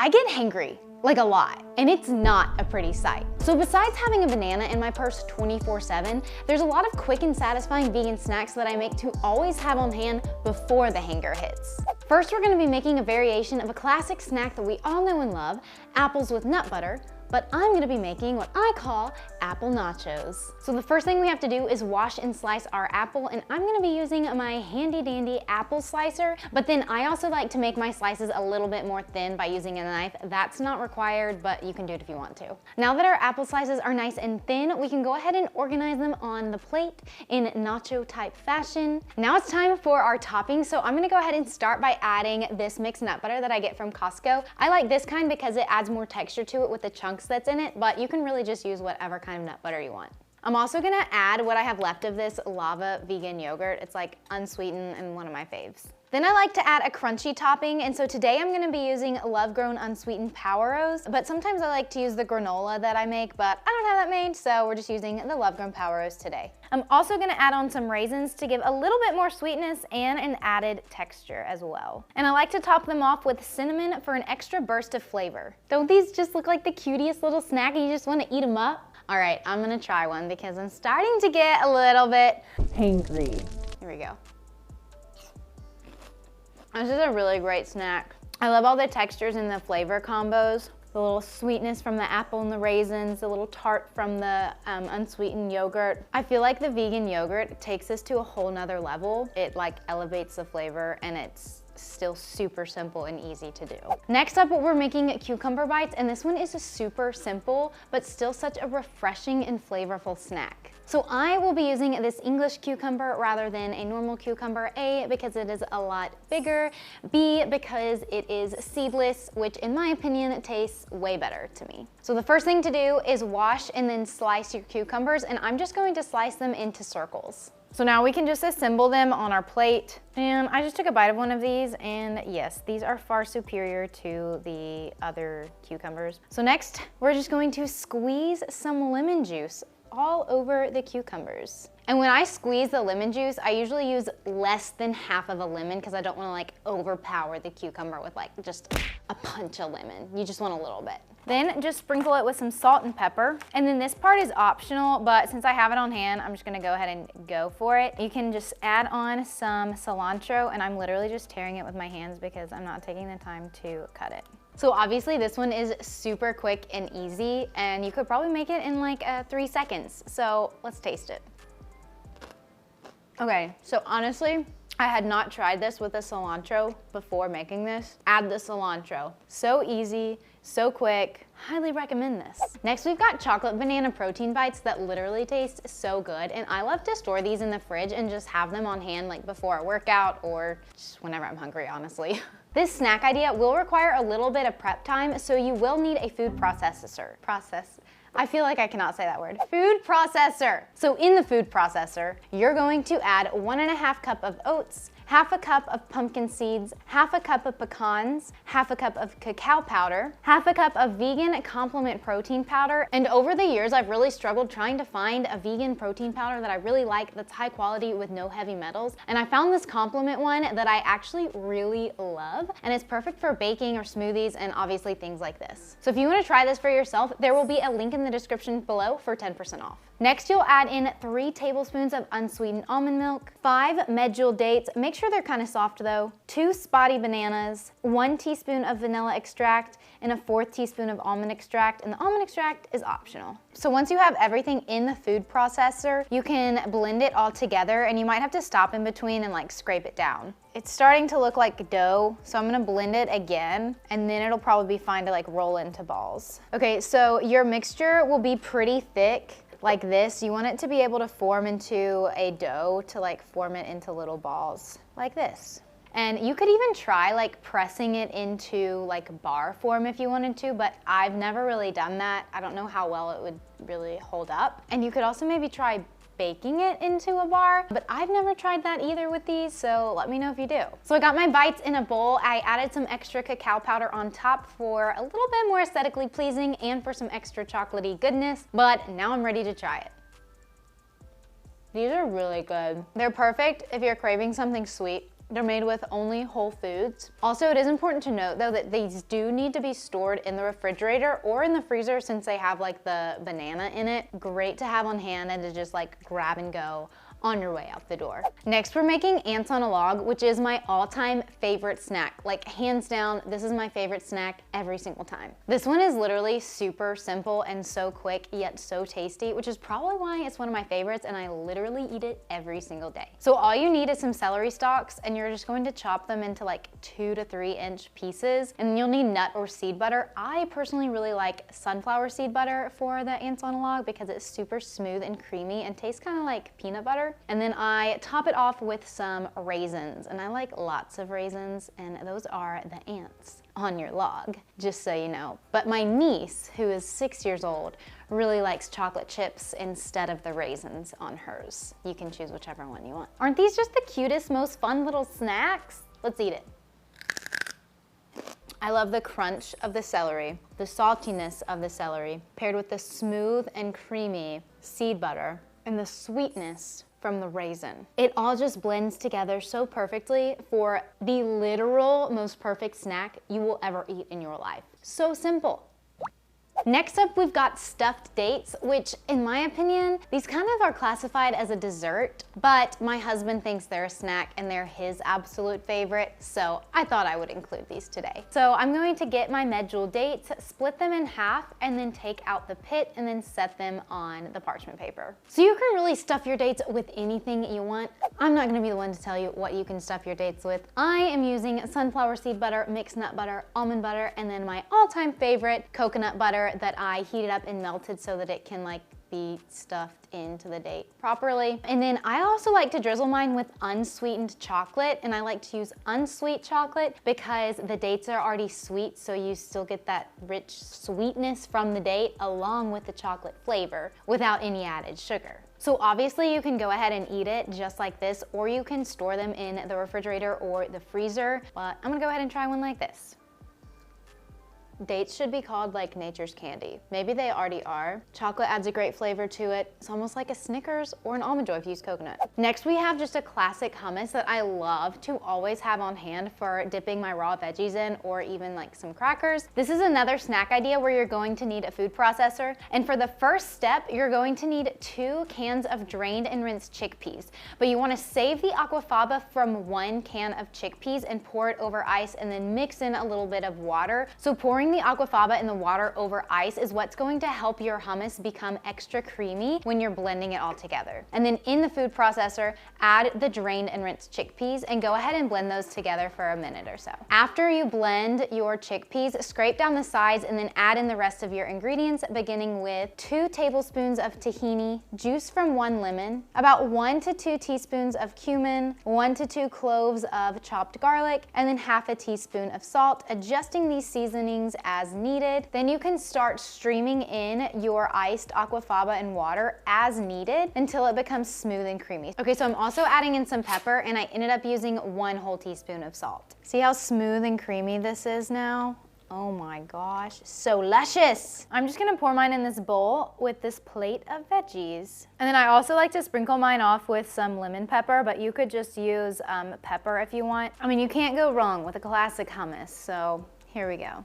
I get hangry, like a lot, and it's not a pretty sight. So besides having a banana in my purse 24/7, there's a lot of quick and satisfying vegan snacks that I make to always have on hand before the hanger hits. First, we're gonna be making a variation of a classic snack that we all know and love, apples with nut butter, but I'm gonna be making what I call apple nachos. So the first thing we have to do is wash and slice our apple, and I'm gonna be using my handy dandy apple slicer, but then I also like to make my slices a little bit more thin by using a knife. That's not required, but you can do it if you want to. Now that our apple slices are nice and thin, we can go ahead and organize them on the plate in nacho type fashion. Now it's time for our toppings, so I'm gonna go ahead and start by adding this mixed nut butter that I get from Costco. I like this kind because it adds more texture to it with the chunks that's in it, but you can really just use whatever kind of nut butter you want. I'm also gonna add what I have left of this lava vegan yogurt. It's like unsweetened and one of my faves. Then I like to add a crunchy topping, and so today I'm gonna be using Love Grown Unsweetened Power O's, but sometimes I like to use the granola that I make, but I don't have that made, so we're just using the Love Grown Power O's today. I'm also gonna add on some raisins to give a little bit more sweetness and an added texture as well. And I like to top them off with cinnamon for an extra burst of flavor. Don't these just look like the cutest little snack and you just wanna eat them up? All right, I'm gonna try one because I'm starting to get a little bit hangry. Here we go. This is a really great snack. I love all the textures and the flavor combos. The little sweetness from the apple and the raisins, the little tart from the unsweetened yogurt. I feel like the vegan yogurt takes this to a whole nother level. It like elevates the flavor, and it's still super simple and easy to do. Next up, we're making cucumber bites, and this one is a super simple, but still such a refreshing and flavorful snack. So I will be using this English cucumber rather than a normal cucumber, A, because it is a lot bigger, B, because it is seedless, which in my opinion tastes way better to me. So the first thing to do is wash and then slice your cucumbers, and I'm just going to slice them into circles. So now we can just assemble them on our plate. And I just took a bite of one of these, and yes, these are far superior to the other cucumbers. So next, we're just going to squeeze some lemon juice all over the cucumbers. And when I squeeze the lemon juice, I usually use less than half of a lemon because I don't want to like overpower the cucumber with like just a punch of lemon. You just want a little bit. Then just sprinkle it with some salt and pepper. And then this part is optional, but since I have it on hand, I'm just gonna go ahead and go for it. You can just add on some cilantro, and I'm literally just tearing it with my hands because I'm not taking the time to cut it. So obviously this one is super quick and easy, and you could probably make it in like 3 seconds. So let's taste it. Okay, so honestly, I had not tried this with the cilantro before making this. Add the cilantro. So easy, so quick. Highly recommend this. Next, we've got chocolate banana protein bites that literally taste so good, and I love to store these in the fridge and just have them on hand like before a workout or just whenever I'm hungry, honestly. This snack idea will require a little bit of prep time, so you will need a food processor. I feel like I cannot say that word. Food processor. So in the food processor, you're going to add 1.5 cups of oats, 1/2 cup of pumpkin seeds, 1/2 cup of pecans, 1/2 cup of cacao powder, 1/2 cup of vegan complement protein powder. And over the years, I've really struggled trying to find a vegan protein powder that I really like that's high quality with no heavy metals. And I found this complement one that I actually really love, and it's perfect for baking or smoothies and obviously things like this. So if you want to try this for yourself, there will be a link in the description below for 10% off. Next, you'll add in 3 tablespoons of unsweetened almond milk, 5 medjool dates, make sure they're kind of soft though, 2 spotty bananas, 1 teaspoon of vanilla extract, and a 1/4 teaspoon of almond extract, and the almond extract is optional. So once you have everything in the food processor, you can blend it all together, and you might have to stop in between and like scrape it down. It's starting to look like dough, so I'm gonna blend it again, and then it'll probably be fine to like roll into balls. Okay, so your mixture will be pretty thick, like this. You want it to be able to form into a dough to like form it into little balls like this. And you could even try like pressing it into like bar form if you wanted to, but I've never really done that. I don't know how well it would really hold up. And you could also maybe try baking it into a bar, but I've never tried that either with these, so let me know if you do. So I got my bites in a bowl. I added some extra cacao powder on top for a little bit more aesthetically pleasing and for some extra chocolatey goodness, but now I'm ready to try it. These are really good. They're perfect if you're craving something sweet They're made with only whole foods. Also, it is important to note though that these do need to be stored in the refrigerator or in the freezer since they have like the banana in it. Great to have on hand and to just like grab and go on your way out the door. Next, we're making ants on a log, which is my all-time favorite snack. Like hands down, this is my favorite snack every single time. This one is literally super simple and so quick, yet so tasty, which is probably why it's one of my favorites and I literally eat it every single day. So all you need is some celery stalks and you're just going to chop them into like 2 to 3 inch pieces. And you'll need nut or seed butter. I personally really like sunflower seed butter for the ants on a log because it's super smooth and creamy and tastes kind of like peanut butter. And then I top it off with some raisins, and I like lots of raisins, and those are the ants on your log, just so you know. But my niece, who is 6 years old, really likes chocolate chips instead of the raisins on hers. You can choose whichever one you want. Aren't these just the cutest, most fun little snacks? Let's eat it. I love the crunch of the celery, the saltiness of the celery, paired with the smooth and creamy seed butter, and the sweetness from the raisin. It all just blends together so perfectly for the literal most perfect snack you will ever eat in your life. So simple. Next up, we've got stuffed dates, which in my opinion, these kind of are classified as a dessert, but my husband thinks they're a snack and they're his absolute favorite, so I thought I would include these today. So I'm going to get my medjool dates, split them in half, and then take out the pit and then set them on the parchment paper. So you can really stuff your dates with anything you want. I'm not gonna be the one to tell you what you can stuff your dates with. I am using sunflower seed butter, mixed nut butter, almond butter, and then my all-time favorite, coconut butter that I heated up and melted so that it can like be stuffed into the date properly. And then I also like to drizzle mine with unsweetened chocolate, and I like to use unsweet chocolate because the dates are already sweet, so you still get that rich sweetness from the date along with the chocolate flavor without any added sugar. So obviously you can go ahead and eat it just like this, or you can store them in the refrigerator or the freezer, but I'm gonna go ahead and try one like this. Dates should be called like nature's candy. Maybe they already are. Chocolate adds a great flavor to it. It's almost like a Snickers or an Almond Joy if you use coconut. Next, we have just a classic hummus that I love to always have on hand for dipping my raw veggies in, or even like some crackers. This is another snack idea where you're going to need a food processor. And for the first step, you're going to need 2 cans of drained and rinsed chickpeas. But you want to save the aquafaba from 1 can of chickpeas and pour it over ice and then mix in a little bit of water. So pouring the aquafaba in the water over ice is what's going to help your hummus become extra creamy when you're blending it all together. And then in the food processor, add the drained and rinsed chickpeas and go ahead and blend those together for a minute or so. After you blend your chickpeas, scrape down the sides and then add in the rest of your ingredients, beginning with 2 tablespoons of tahini, juice from 1 lemon, about 1 to 2 teaspoons of cumin, 1 to 2 cloves of chopped garlic, and then half a teaspoon of salt, adjusting these seasonings as needed. Then you can start streaming in your iced aquafaba and water as needed until it becomes smooth and creamy. Okay, so I'm also adding in some pepper, and I ended up using 1 whole teaspoon of salt. See how smooth and creamy this is now? Oh my gosh, so luscious. I'm just gonna pour mine in this bowl with this plate of veggies. And then I also like to sprinkle mine off with some lemon pepper, but you could just use pepper if you want. I mean, you can't go wrong with a classic hummus, so here we go.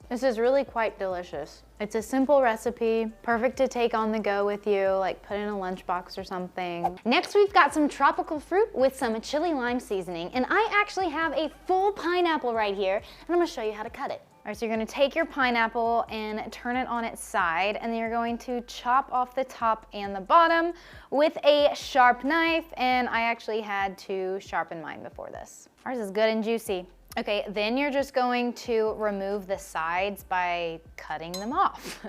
This is really quite delicious. It's a simple recipe, perfect to take on the go with you, like put in a lunchbox or something. Next, we've got some tropical fruit with some chili lime seasoning, and I actually have a full pineapple right here, and I'm gonna show you how to cut it. All right, so you're gonna take your pineapple and turn it on its side, and then you're going to chop off the top and the bottom with a sharp knife, and I actually had to sharpen mine before this. Ours is good and juicy. Okay, then you're just going to remove the sides by cutting them off.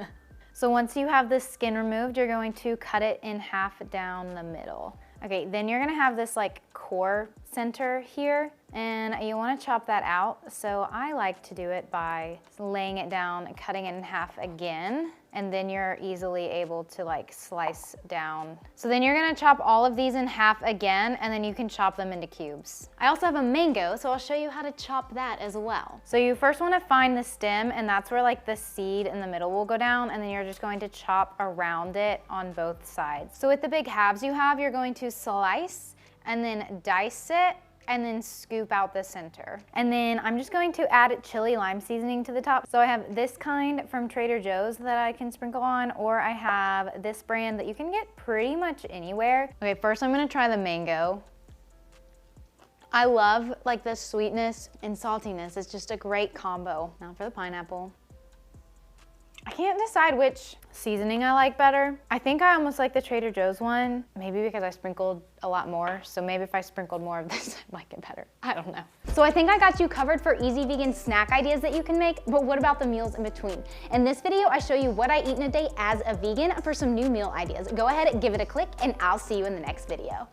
So once you have the skin removed, you're going to cut it in half down the middle. Okay, then you're gonna have this like core center here, and you wanna chop that out. So I like to do it by laying it down and cutting it in half again, and then you're easily able to like slice down. So then you're gonna chop all of these in half again, and then you can chop them into cubes. I also have a mango, so I'll show you how to chop that as well. So you first wanna find the stem, and that's where like the seed in the middle will go down, and then you're just going to chop around it on both sides. So with the big halves you have, you're going to slice and then dice it and then scoop out the center. And then I'm just going to add chili lime seasoning to the top. So I have this kind from Trader Joe's that I can sprinkle on, or I have this brand that you can get pretty much anywhere. Okay, first I'm gonna try the mango. I love like the sweetness and saltiness. It's just a great combo. Now for the pineapple. I can't decide which seasoning I like better. I think I almost like the Trader Joe's one, maybe because I sprinkled a lot more. So maybe if I sprinkled more of this, I'd like it better. I don't know. So I think I got you covered for easy vegan snack ideas that you can make, but what about the meals in between? In this video, I show you what I eat in a day as a vegan for some new meal ideas. Go ahead and give it a click, and I'll see you in the next video.